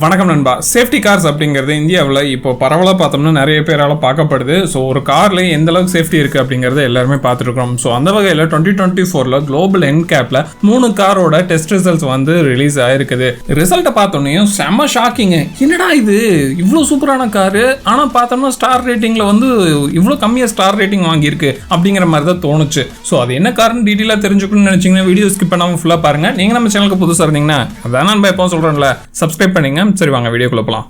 வணக்கம் நண்பா. Safety cars அப்படிங்கிறது இந்தியாவில் இப்போ பரவலாக பார்த்தோம்னா நிறைய பேரால் பார்க்கப்படுது. ஸோ ஒரு காரில் எந்த அளவுக்கு சேஃப்டி இருக்குது அப்படிங்கிறத எல்லாருமே பார்த்துருக்கோம். ஸோ அந்த வகையில் 2024 குளோபல் என்கேப்பில் 3 காரோட டெஸ்ட் ரிசல்ட்ஸ் வந்து ரிலீஸ் ஆயிருக்குது. ரிசல்ட்டை பார்த்தோன்னே செம்ம ஷாக்கிங்கு. என்னடா இது இவ்வளோ சூப்பரான காரு, ஆனால் பார்த்தோம்னா ஸ்டார் ரேட்டிங்கில் வந்து இவ்வளோ கம்மியாக ஸ்டார் ரேட்டிங் வாங்கியிருக்கு அப்படிங்கிற மாதிரி தான் தோணுச்சு. ஸோ அது என்ன காரணம் டீட்டெயிலாக தெரிஞ்சுக்கணும்னு நினச்சிங்கன்னா வீடியோ ஸ்கிப் பண்ணாமல் ஃபுல்லாக பாருங்கள். நீங்கள் நம்ம சேனலுக்கு புதுசாக இருந்தீங்கன்னா அதான் நான் எப்போ சொல்கிறேன்ல, சப்ஸ்கிரைப் பண்ணிங்க. சரி வாங்க வீடியோக்குள்ள போலாம்.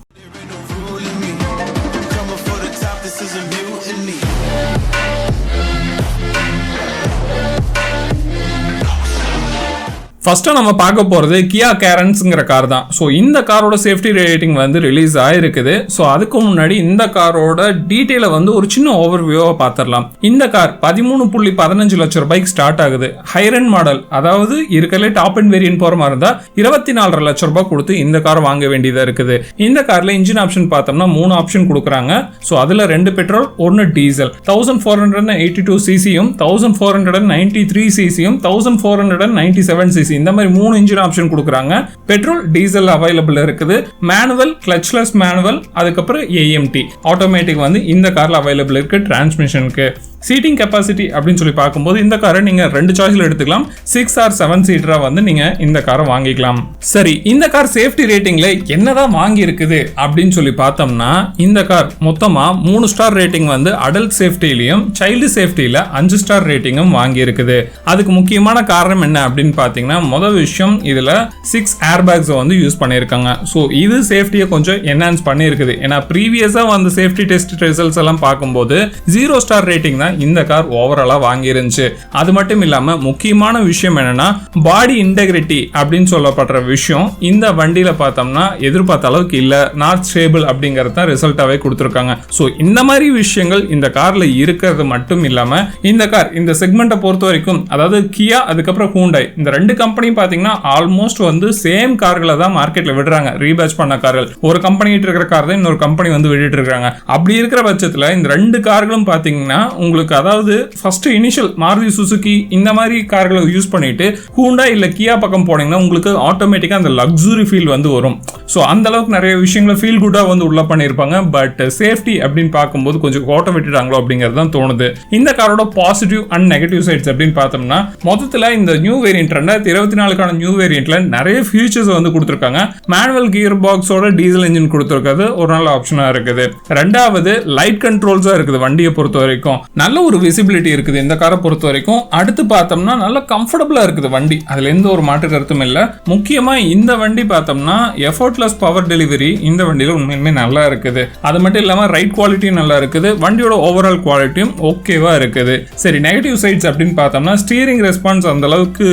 ஃபர்ஸ்ட்டாக நம்ம பார்க்க போகிறது கியா கேரன்ஸுங்கிற கார் தான். ஸோ இந்த காரோட சேஃப்டி ரேட்டிங் வந்து ரிலீஸ் ஆகிருக்குது. ஸோ அதுக்கு முன்னாடி இந்த காரோட டீட்டெயிலை வந்து ஒரு சின்ன ஓவர்வியூவாக பார்த்துடலாம். இந்த கார் 13.15 லட்சம் ரூபாய்க்கு ஸ்டார்ட் ஆகுது. ஹைரன் மாடல், அதாவது இருக்கிறதுலே டாப் அண்ட் வேரியன்ட் போகிற மாதிரி இருந்தால் 24.5 லட்சம் ரூபாய் கொடுத்து இந்த கார் வாங்க வேண்டியதாக இருக்குது. இந்த காரில் இன்ஜின் ஆப்ஷன் பார்த்தோம்னா 3 ஆப்ஷன் கொடுக்குறாங்க. ஸோ அதில் 2 பெட்ரோல் 1 டீசல். 1482 சிசியும் 1493 சிசியும் 1497 சிசி இந்த மாதிரி 3 இன்ஜின் ஆப்ஷன் கொடுக்குறாங்க. பெட்ரோல் டீசல் அவைலபிள் இருக்குது. மேனுவல், கிளட்ச்லெஸ் மேனுவல், அதுக்கப்புறம் ஏஎம்டி ஆட்டோமேட்டிக் வந்து இந்த கார்ல அவைலபிள் இருக்கு. டிரான்ஸ்மிஷனுக்கு சீட்டிங் கெப்பாசிட்டி அப்படின்னு சொல்லி பார்க்கும்போது இந்த காரை நீங்க 2 சாய்ஸ்ல எடுத்துக்கலாம். 6 or 7 சீட்டரா வந்து நீங்க இந்த காரை வாங்கிக்கலாம். சரி, இந்த கார் சேஃப்டி ரேட்டிங்ல என்னதான் வாங்கி இருக்குது அப்படின்னு சொல்லி பார்த்தோம்னா இந்த கார் மொத்தமா 3 ஸ்டார் ரேட்டிங் வந்து அடல்ட் சேஃப்டிலையும் சைல்டு சேஃப்டியில 5 ஸ்டார் ரேட்டிங்கும் வாங்கி இருக்குது. அதுக்கு முக்கியமான காரணம் என்ன அப்படின்னு பார்த்தீங்கன்னா, முதல் விஷயம் இதுல 6 ஏர் பேக்ஸ் வந்து யூஸ் பண்ணியிருக்காங்க. ஸோ இது சேஃப்டியை கொஞ்சம் என்ஹான்ஸ் பண்ணியிருக்குது. ஏன்னா ப்ரீவியஸா வந்து சேஃப்டி டெஸ்ட் ரிசல்ட்ஸ் எல்லாம் பார்க்கும்போது 0 ஸ்டார் ரேட்டிங் தான் இந்த கார் ஓவராலா வாங்கி இருந்துச்சு. அது மட்டும் இல்லாம முக்கியமான விஷயம் என்னன்னா, பாடி இன்டெகிரிட்டி அப்படின்னு சொல்லப்படுற விஷயம் இந்த வண்டியில பார்த்தோம்னா எதிர்பார்த்த அளவுக்கு இல்ல, நாட் ஸ்டேபிள் அப்படிங்கறத ரிசல்ட்டாவே கொடுத்திருக்காங்க. சோ இந்த மாதிரி விஷயங்கள் இந்த கார்ல இருக்கிறது மட்டும் இல்லாம இந்த கார் இந்த செக்மெண்ட்டை பொறுத்த வரைக்கும், அதாவது கியா அதுக்கப்புறம் ஹூண்டாய் இந்த 2 கம்பெனி பாத்தீங்கன்னா ஆல்மோஸ்ட் வந்து சேம் கார்களை தான் மார்க்கெட்ல விடுறாங்க. ரீபேட்ச் பண்ண கார்கள் ஒரு கம்பெனி இருக்கிற கார் தான் இன்னொரு கம்பெனி வந்து விட்டுட்டு இருக்காங்க. அப்படி இருக்கிற பட்சத்துல இந்த 2 கார்களும் பாத்தீங்கன்னா உங்களுக்கு, அதாவது ஃபர்ஸ்ட் இனிஷியல் மாருதி சுசுகி இந்த மாதிரி கார்களை யூஸ் பண்ணிட்டு ஹூண்டா இல்ல கியா பக்கம் போனீங்கன்னா உங்களுக்கு ஆட்டோமேட்டிக்கா அந்த லக்ஸுரி ஃபீல் வந்து வரும். ஸோ அந்த அளவுக்கு நிறைய விஷயங்களை ஃபீல் குட்டா வந்து உள்ள பண்ணியிருப்பாங்க. பட் சேஃப்டி அப்படின்னு பார்க்கும்போது கொஞ்சம் கோட்டை விட்டுட்டாங்களோ அப்படிங்கிறது தான் தோணுது. இந்த காரோட பாசிட்டிவ் அண்ட் நெகட்டிவ் சைட்ஸ் அப்படின்னு பார்த்தோம்னா, மொத்தத்தில் இந்த நியூ வேரியன்ட் 2024 நியூ வேரியன்ட்ல நிறைய ஃபியூச்சர்ஸ் வந்து கொடுத்துருக்காங்க. மேனுவல் கியர் பாக்ஸோட டீசல் இன்ஜின் கொடுத்துருக்கிறது ஒரு நல்ல ஆப்ஷனா இருக்குது. ரெண்டாவது லைட் கண்ட்ரோல்ஸா இருக்குது. வண்டியை பொறுத்த வரைக்கும் நல்ல ஒரு விசிபிலிட்டி இருக்குது இந்த காரை பொறுத்த வரைக்கும். அடுத்து பார்த்தோம்னா நல்ல கம்ஃபர்டபுளா இருக்குது வண்டி, அதுல எந்த ஒரு மாற்று கருத்தும் இல்லை. முக்கியமா இந்த வண்டி பார்த்தோம்னா எஃபோர்ட்லெஸ் பவர் டெலிவரி இந்த வண்டியில உண்மையுமே நல்லா இருக்குது. அது மட்டும் இல்லாம ரைட் குவாலிட்டியும் நல்லா இருக்குது. வண்டியோட ஓவரால் குவாலிட்டியும் ஓகேவா இருக்குது. சரி, நெகட்டிவ் சைட்ஸ் அப்படின்னு பார்த்தோம்னா ஸ்டீரிங் ரெஸ்பான்ஸ் அந்த அளவுக்கு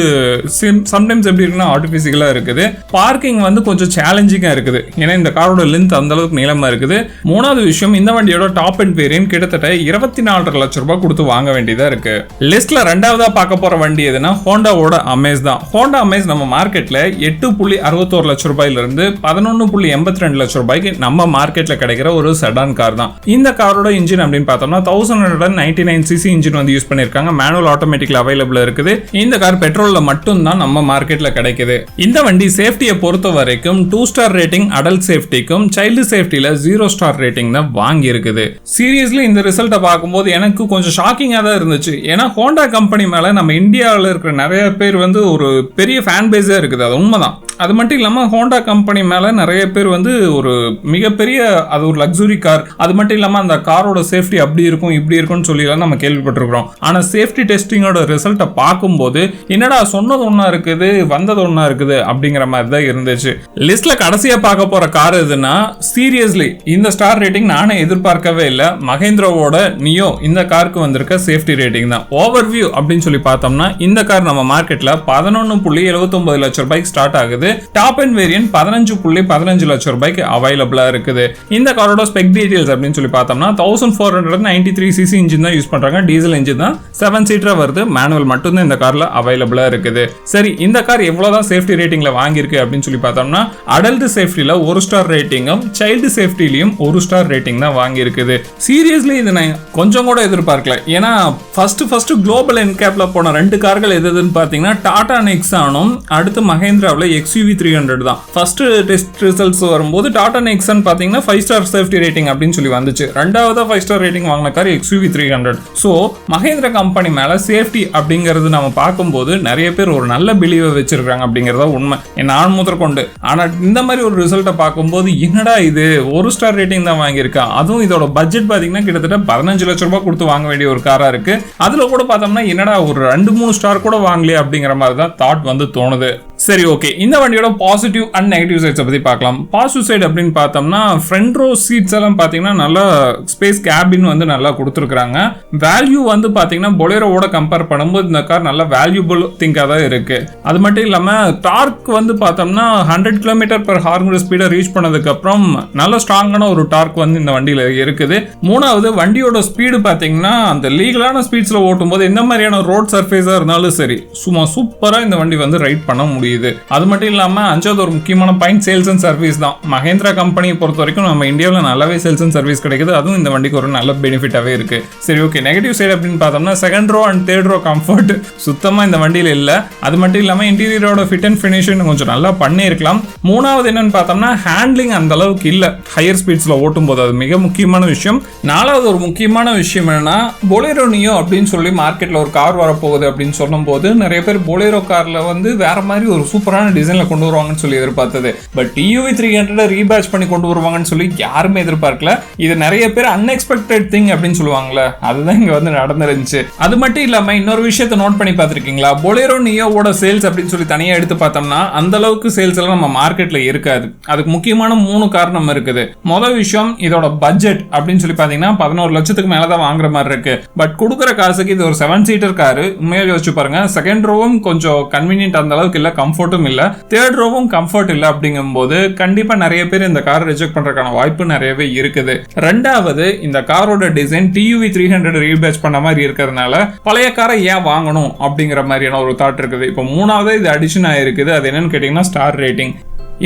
சம்டைம்ஸ் எப்படி இருக்குன்னா ஆர்டிஃபிஷியலா இருக்குது. பார்க்கிங் வந்து கொஞ்சம் சேலஞ்சிங்கா இருக்குது, ஏன்னா இந்த காரோட லென்த் அந்த அளவுக்கு நீளமா இருக்குது. மூணாவது விஷயம், இந்த வண்டியோட டாப் அண்ட் வேரியன்ட் கிட்டத்தட்ட 24.5 லட்சம் ரூபாய் கொடுத்து வாங்க வேண்டியதா இருக்கு. லிஸ்ட்ல ரெண்டாவதா பார்க்க போற வண்டி எதுனா ஹோண்டாவோட அமேஸ் தான். ஹோண்டா அமேஸ் நம்ம மார்க்கெட்ல 8.61 லட்சம் ரூபாயில இருந்து 11.82 லட்சம் ரூபாய்க்கு நம்ம மார்க்கெட்ல கிடைக்கிற ஒரு செடான் கார் தான். இந்த காரோட இன்ஜின் அப்படின்னு பார்த்தோம்னா 1199 சிசி இன்ஜின் வந்து யூஸ் பண்ணிருக்காங்க. மேனுவல் ஆட்டோமேட்டிக்ல அவைலபிள் இருக்குது. இந்த கார் பெட்ரோல்ல மட்டும் தான் நம்ம மார்க்கெட்ல கிடைக்குது. இந்த வண்டி சேஃப்டியை பொறுத்த வரைக்கும் 2 ஸ்டார் ரேட்டிங் அடல்ட் சேஃப்டிக்கும் சைல்டு சேஃப்டில 0 ஸ்டார் ரேட்டிங் தான் வாங்கி இருக்குது. சீரியஸ்லி இந்த ரிசல்ட்டை பார்க்கும்போது எனக்கு கொஞ்சம் ஷாக்கிங்காக தான் இருந்துச்சு. ஏன்னா ஹோண்டா கம்பெனி மேலே நம்ம இந்தியாவில் இருக்கிற நிறைய பேர் வந்து ஒரு பெரிய ஃபேன் பேஸாக இருக்குது. அது உண்மைதான். அது மட்டும் இல்லாமல் ஹோண்டா கம்பெனி மேலே நிறைய பேர் வந்து ஒரு மிகப்பெரிய, அது ஒரு லக்ஸுரி கார். அது மட்டும் இல்லாமல் அந்த காரோட சேஃப்டி அப்படி இருக்கும் இப்படி இருக்கும்னு சொல்லிலாம் நம்ம கேள்விப்பட்டிருக்கிறோம். ஆனால் சேஃப்டி டெஸ்டிங்கோட ரிசல்ட்டை பார்க்கும்போது என்னடா சொன்னது ஒன்றா இருக்குது வந்தது ஒன்றா இருக்குது அப்படிங்கிற மாதிரி தான் இருந்துச்சு. லிஸ்ட்ல கடைசியாக பார்க்க போகிற கார் எதுனா, சீரியஸ்லி இந்த ஸ்டார் ரேட்டிங் நானே எதிர்பார்க்கவே இல்லை. மஹேந்திராவோட நியோ இந்த காருக்கு வந்திருக்க சேஃப்டி ரேட்டிங் தான். ஓவர்வியூ அப்படின்னு சொல்லி பார்த்தோம்னா இந்த கார் நம்ம மார்க்கெட்ல 11.79 லட்சம் ரூபாய்க்கு ஸ்டார்ட் ஆகுது. டாப் அண்ட் வேரியன்ட் 15.15 லட்சம் ரூபாய்க்கு அவைலபிளா இருக்குது. இந்த காரோட ஸ்பெக் டீடைல்ஸ் அப்படின்னு சொல்லி பார்த்தோம்னா 1493 சிசி இன்ஜின் தான் யூஸ் பண்றாங்க. டீசல் இன்ஜின் தான் 7 சீட்டரா வருது. மேனுவல் மட்டும் தான் இந்த கார்ல அவைலபிளா இருக்குது. சரி, சரி, இந்த கார் எவ்வளவுதான் சேஃப்டி ரேட்டிங்ல வாங்கியிருக்கு அப்படின்னு சொல்லி பார்த்தோம்னா அடல்ட் சேஃப்டில 1 ஸ்டார் ரேட்டிங்கும் சைல்டு சேஃப்டிலையும் 1 ஸ்டார் ரேட்டிங் தான் வாங்கி இருக்குது. சீரியஸ்லி இது நான் கொஞ்சம் கூட எதிர்பார்க்கல. ஏன்னா ஃபர்ஸ்ட் குளோபல் என்கேப்ல போன 2 கார்கள் எதுன்னு பார்த்தீங்கன்னா டாடா நெக்ஸானும் அடுத்து மஹேந்திராவில் XUV 300 தான். ஃபர்ஸ்ட் டெஸ்ட் ரிசல்ட்ஸ் வரும்போது டாடா நெக்ஸான் பார்த்தீங்கன்னா 5 ஸ்டார் சேஃப்டி ரேட்டிங் அப்படின்னு சொல்லி வந்துச்சு. ரெண்டாவது 5 ஸ்டார் ரேட்டிங் வாங்கின car XUV 300. So Mahindra company மேல சேஃப்டி அப்படிங்கிறது நம்ம பார்க்கும்போது நிறைய பேர் ஒரு நல்ல பிலீவை வச்சிருக்காங்க அப்படிங்கிறத உண்மை, நான் முதற்கொண்டு. ஆனா இந்த மாதிரி ஒரு ரிசல்ட்டை பார்க்கும்போது என்னடா இது 1 ஸ்டார் ரேட்டிங் தான் வாங்கியிருக்கா, அதுவும் இதோட பட்ஜெட் பார்த்தீங்கன்னா கிட்டத்தட்ட 15 லட்சம் ரூபாய் கொடுத்து வாங்க வேண்டிய ஒரு காரா இருக்கு. அதுல கூட பார்த்தோம்னா என்னடா ஒரு 2-3 ஸ்டார் கூட வாங்கலையே அப்படிங்கிற மாதிரி தான் தாட் வந்து தோணுது. சரி, ஓகே, இந்த வண்டியோட பாசிட்டிவ் அண்ட் நெகட்டிவ் சைட்ஸை பத்தி பார்க்கலாம். பாசிட்டிவ் சைடு அப்படின்னு பார்த்தோம்னா ஃப்ரண்ட் ரோ சீட்ஸ் எல்லாம் பார்த்தீங்கன்னா நல்லா ஸ்பேஸ் கேபின் வந்து நல்லா கொடுத்துருக்காங்க. வேல்யூ வந்து பார்த்தீங்கன்னா பொலேரோவோட கம்பேர் பண்ணும்போது இந்த கார் நல்ல வேல்யூபிள் திங்காக தான் இருக்கு. அது மட்டும் இல்லாமல் டார்க் வந்து பார்த்தோம்னா 100 km/h ஸ்பீடை ரீச் பண்ணதுக்கு அப்புறம் நல்ல ஸ்ட்ராங்கான ஒரு டார்க் வந்து இந்த வண்டியில் இருக்குது. மூணாவது, வண்டியோட ஸ்பீடு பார்த்தீங்கன்னா அந்த லீகலான ஸ்பீட்ஸ்ல ஓட்டும் போது எந்த மாதிரியான ரோட் சர்ஃபேஸா இருந்தாலும் சரி சும்மா சூப்பரா இந்த வண்டி வந்து ரைட் பண்ண முடியுது. அது மட்டும் இல்லாம அஞ்சாவது ஒரு முக்கியமான பாயிண்ட் சேல்ஸ் அண்ட் சர்வீஸ் தான். மஹேந்திரா கம்பெனியை பொறுத்த வரைக்கும் நம்ம இந்தியாவில் நல்லாவே சேல்ஸ் அண்ட் சர்வீஸ் கிடைக்குது. அதுவும் இந்த வண்டிக்கு ஒரு நல்ல பெனிஃபிட்டாவே இருக்கு. சரி, ஓகே, நெகட்டிவ் சைடு அப்படின்னு பார்த்தோம்னா second row and third row comfort சுத்தமா இந்த வண்டியில் இல்லை. அது மட்டும் இல்லாம இன்டீரியரோட ஃபிட் அண்ட் ஃபினிஷிங் கொஞ்சம் நல்லா பண்ணியிருக்கலாம். மூணாவது என்னன்னு பார்த்தோம்னா ஹேண்ட்லிங் அந்த அளவுக்கு இல்லை ஹையர் ஸ்பீட்ஸ்ல ஓட்டும் போது, அது மிக முக்கியமான விஷயம். நாலாவது ஒரு முக்கியமான விஷயம் என்னன்னா பொலேரோ நியோ அப்படின்னு சொல்லி மார்க்கெட்ல ஒரு கார் வரப்போகுது அப்படின்னு சொல்லும் போது நிறைய பேர் பொலேரோ கார்ல வந்து வேற மாதிரி ஒரு சூப்பரான டிசைன்ல கொண்டு வருவாங்கன்னு சொல்லி எதிர்பார்த்தது. பட் TUV 300 ரீபேட்ச் பண்ணி கொண்டு வருவாங்கன்னு சொல்லி யாருமே எதிர்பார்க்கல. இது நிறைய பேர் அன்எக்ஸ்பெக்டட் திங் அப்படின்னு சொல்லுவாங்கல்ல, அதுதான் இங்க வந்து நடந்துருந்துச்சு. அது மட்டும் இல்லாம இன்னொரு விஷயத்தை நோட் பண்ணி பார்த்திருக்கீங்களா, பொலேரோ நியோவோட சேல்ஸ் அப்படின்னு சொல்லி தனியா எடுத்து பார்த்தோம்னா அந்த அளவுக்கு சேல்ஸ் எல்லாம் நம்ம மார்க்கெட்ல இருக்காது. அதுக்கு முக்கியமான 3 காரணம் இருக்குது. முதல் விஷயம், இதோட பட்ஜெட் அப்படின்னு சொல்லி பாத்தீங்கன்னா 11 லட்சத்துக்கு மேலதான் வாங்குற மாதிரி இருக்கு. பட் கொடுக்குற காசுக்கு இது ஒரு 7 சீட்டர் காரு. உண்மையா யோசிச்சு பாருங்க, செகண்ட் ரோவும் கொஞ்சம் கன்வீனியன்ட் அந்த அளவுக்கு இல்ல, கம்ஃபர்ட்டும் இல்ல, தேர்ட் ரோவும் கம்ஃபர்ட் இல்ல. அப்படிங்கும்போது கண்டிப்பா நிறைய பேர் இந்த காரை ரிஜெக்ட் பண்றதுக்கான வாய்ப்பு நிறையவே இருக்குது. ரெண்டாவது, இந்த காரோட டிசைன் TUV 300 ரீபேட்ச் பண்ண மாதிரி இருக்கிறதுனால பழைய காரை ஏன் வாங்கணும் அப்படிங்கிற மாதிரியான ஒரு தாட் இருக்குது. இப்போ மூணாவது இது அடிஷன் ஆயிருக்குது. அது என்னன்னு கேட்டீங்கன்னா ஸ்டார் ரேட்டிங்.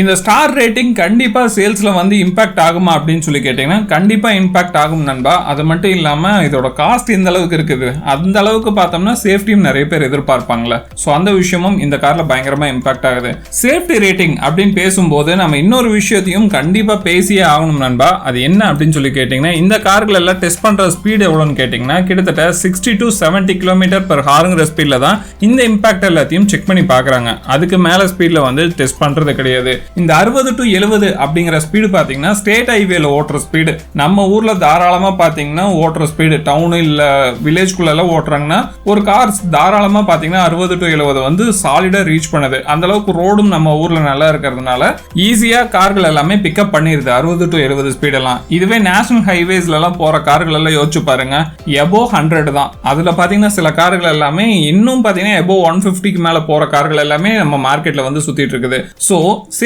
இந்த ஸ்டார் ரேட்டிங் கண்டிப்பா சேல்ஸ்ல வந்து இம்பாக்ட் ஆகுமா அப்படின்னு சொல்லி கேட்டீங்கன்னா கண்டிப்பா இம்பாக்ட் ஆகும் நண்பா. அது மட்டும் இல்லாம இதோட காஸ்ட் இந்த அளவுக்கு இருக்குது, அந்த அளவுக்கு பார்த்தோம்னா சேஃப்டியும் நிறைய பேர் எதிர்பார்ப்பாங்களே. ஸோ அந்த விஷயமும் இந்த கார்ல பயங்கரமா இம்பாக்ட் ஆகுது. சேஃப்டி ரேட்டிங் அப்படின்னு பேசும்போது நம்ம இன்னொரு விஷயத்தையும் கண்டிப்பா பேசியே ஆகணும் நண்பா. அது என்ன அப்படின்னு சொல்லி கேட்டீங்கன்னா இந்த கார்கள் எல்லாம் டெஸ்ட் பண்ற ஸ்பீடு எவ்வளோன்னு கேட்டீங்கன்னா கிட்டத்தட்ட 60 to 70 km/h ஸ்பீட்ல தான் இந்த இம்பாக்ட் எல்லாத்தையும் செக் பண்ணி பாக்குறாங்க. அதுக்கு மேல ஸ்பீட்ல வந்து டெஸ்ட் பண்றது கிடையாது. இந்த 60 to 70 அப்படிங்கிற ஸ்பீடு பாத்தீங்கன்னா ஸ்டேட் ஹைவேல ஓட்டுற ஸ்பீடு. நம்ம ஊர்ல தாராளமா பாத்தீங்கன்னா ஓட்டுற ஸ்பீடு, டவுன் இல்ல வில்லேஜ்குள்ள ஓட்டுறாங்கன்னா ஒரு கார் தாராளமா பாத்தீங்கன்னா 60 to 70 வந்து சாலிடா ரீச் பண்ணுது. அந்த அளவுக்கு ரோடும் நம்ம ஊர்ல நல்லா இருக்கிறதுனால ஈஸியா கார்கள் எல்லாமே பிக்கப் பண்ணிருது 60 to 70 ஸ்பீட் எல்லாம். இதுவே நேஷனல் ஹைவேஸ்ல எல்லாம் போற கார்கள் எல்லாம் யோசிச்சு பாருங்க, எபோ 100 தான். அதுல பாத்தீங்கன்னா சில கார்கள் எல்லாமே இன்னும் பாத்தீங்கன்னா எபோ 150க்கு மேல போற கார்கள் எல்லாமே நம்ம மார்க்கெட்ல வந்து சுத்திட்டு இருக்குது. சோ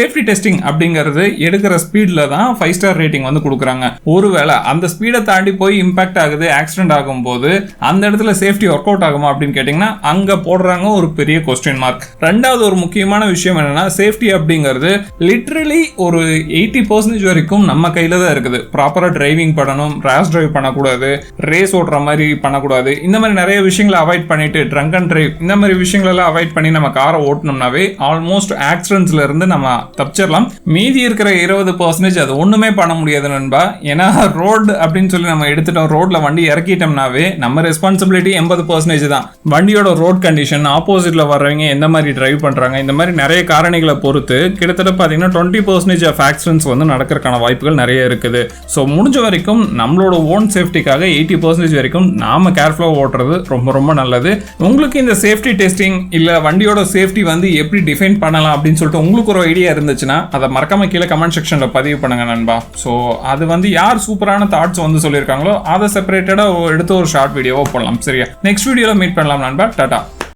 சேஃப்டி டெஸ்டிங் அப்படிங்கிறது எடுக்கிற ஸ்பீட்ல தான் 5 ஸ்டார் ரேட்டிங் வந்து கொடுக்குறாங்க. ஒருவேளை அந்த ஸ்பீடை தாண்டி போய் இம்பாக்ட் ஆகுது, ஆக்சிடென்ட் ஆகும்போது அந்த இடத்துல சேஃப்டி ஒர்க் அவுட் ஆகுமா அப்படின்னு கேட்டீங்கன்னா அங்க போடுறாங்க ஒரு பெரிய கொஸ்டின் மார்க். ரெண்டாவது ஒரு முக்கியமான விஷயம் என்னன்னா சேஃப்டி அப்படிங்கிறது லிட்டரலி ஒரு 80% வரைக்கும் நம்ம கையில தான் இருக்குது. ப்ராப்பரா டிரைவிங் பண்ணணும், ரேஷ் டிரைவ் பண்ணக்கூடாது, ரேஸ் ஓட்டுற மாதிரி பண்ணக்கூடாது. இந்த மாதிரி நிறைய விஷயங்களை அவாய்ட் பண்ணிட்டு ட்ரங்க் அண்ட் டிரைவ் இந்த மாதிரி விஷயங்களெல்லாம் அவாய்ட் பண்ணி நம்ம காரை ஓட்டணும்னாவே ஆல்மோஸ்ட் ஆக்சிடென்ட்ஸ்ல இருந்து நம்ம தப்பிச்சிடலாம். மீதி இருக்கிற 20% அது ஒண்ணுமே பண்ண முடியாது நண்பா. ஏன்னா ரோடு அப்படின்னு சொல்லி நம்ம எடுத்துட்டோம், ரோட்ல வண்டி இறக்கிட்டோம்னாவே நம்ம ரெஸ்பான்சிபிலிட்டி 80% தான். வண்டியோட ரோட் கண்டிஷன், ஆப்போசிட்ல வர்றவங்க எந்த மாதிரி டிரைவ் பண்றாங்க, இந்த மாதிரி நிறைய காரணிகளை பொறுத்து கிட்டத்தட்ட பாத்தீங்கன்னா 20% ஆஃப் ஆக்சிடென்ட்ஸ் வந்து நடக்கிறதுக்கான வாய்ப்புகள் நிறைய இருக்குது. ஸோ முடிஞ்ச வரைக்கும் நம்மளோட ஓன் சேஃப்டிக்காக 80% வரைக்கும் நாம கேர்ஃபுல்லா ஓட்டுறது ரொம்ப ரொம்ப நல்லது. உங்களுக்கு இந்த சேஃப்டி டெஸ்டிங் இல்ல வண்டியோட சேஃப்டி வந்து எப்படி டிஃபைன் பண்ணலாம் அப்படின்னு சொல்லிட்டு உங்களுக்கு ஒரு ஐடியா இருந்துச்சுன்னா அதை மறக்காம கீழே கமெண்ட் செக்ஷன்ல பதிவு பண்ணுங்க நண்பா. ஸோ அது வந்து யார் சூப்பரான தாட்ஸ் வந்து சொல்லியிருக்காங்களோ அதை செப்பரேட்டடா எடுத்து ஒரு ஷார்ட் வீடியோவோ போடலாம். சரியா, நெக்ஸ்ட் வீடியோல மீட் பண்ணலாம் நண்பா. டாடா.